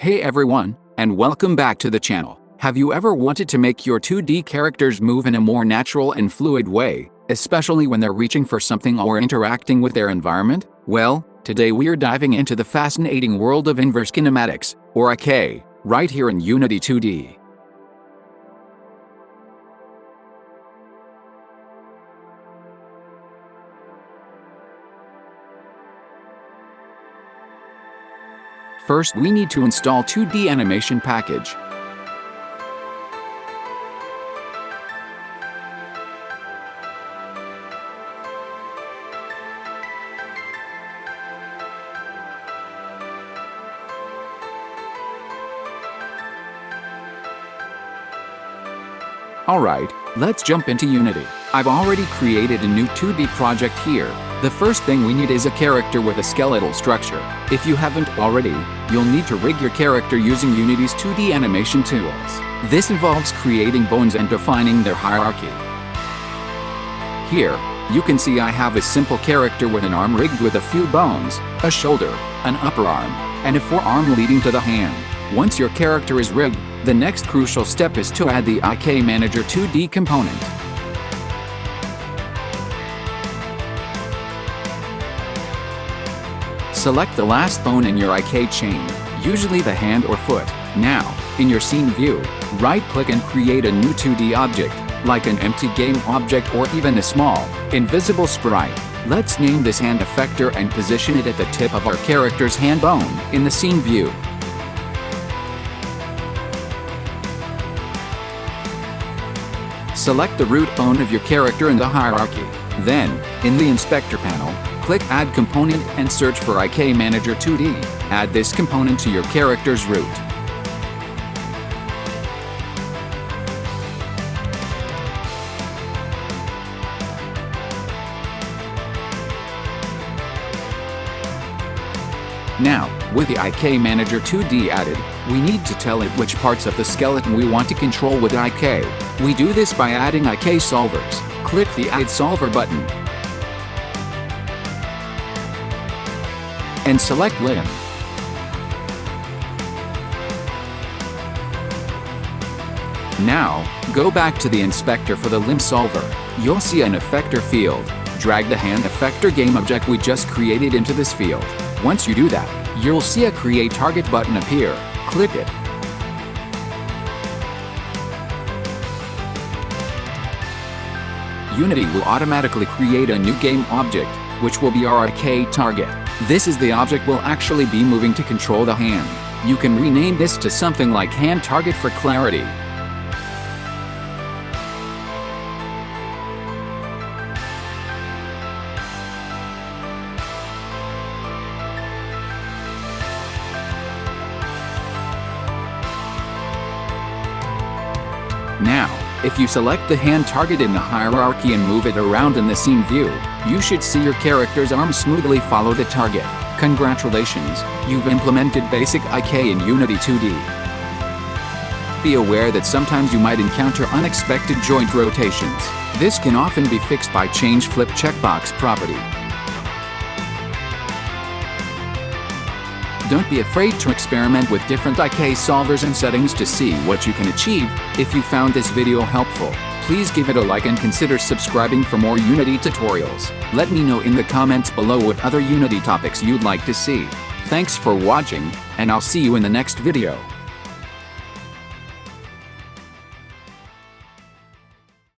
Hey everyone, and welcome back to the channel. Have you ever wanted to make your 2D characters move in a more natural and fluid way, especially when they're reaching for something or interacting with their environment? Well, today we are diving into the fascinating world of Inverse Kinematics, or IK, right here in Unity 2D. First, we need to install 2D animation package. Alright, let's jump into Unity. I've already created a new 2D project here. The first thing we need is a character with a skeletal structure. If you haven't already, you'll need to rig your character using Unity's 2D animation tools. This involves creating bones and defining their hierarchy. Here, you can see I have a simple character with an arm rigged with a few bones, a shoulder, an upper arm, and a forearm leading to the hand. Once your character is rigged, the next crucial step is to add the IK Manager 2D component. Select the last bone in your IK chain, usually the hand or foot. Now, in your scene view, right-click and create a new 2D object, like an empty game object or even a small, invisible sprite. Let's name this hand Effector and position it at the tip of our character's hand bone in the scene view. Select the root bone of your character in the hierarchy. Then, in the Inspector panel, click Add Component and search for IK Manager 2D. Add this component to your character's root. Now, with the IK Manager 2D added, we need to tell it which parts of the skeleton we want to control with IK. We do this by adding IK solvers. Click the Add Solver button and select Limb. Now, go back to the inspector for the limb solver. You'll see an Effector field. Drag the hand Effector game object we just created into this field. Once you do that, you'll see a Create Target button appear. Click it. Unity will automatically create a new game object, which will be our IK target. This is the object we'll actually be moving to control the hand. You can rename this to something like Hand Target for clarity. Now, if you select the hand target in the hierarchy and move it around in the scene view, you should see your character's arm smoothly follow the target. Congratulations, you've implemented basic IK in Unity 2D. Be aware that sometimes you might encounter unexpected joint rotations. This can often be fixed by Change Flip checkbox property. Don't be afraid to experiment with different IK solvers and settings to see what you can achieve. If you found this video helpful, please give it a like and consider subscribing for more Unity tutorials. Let me know in the comments below what other Unity topics you'd like to see. Thanks for watching, and I'll see you in the next video.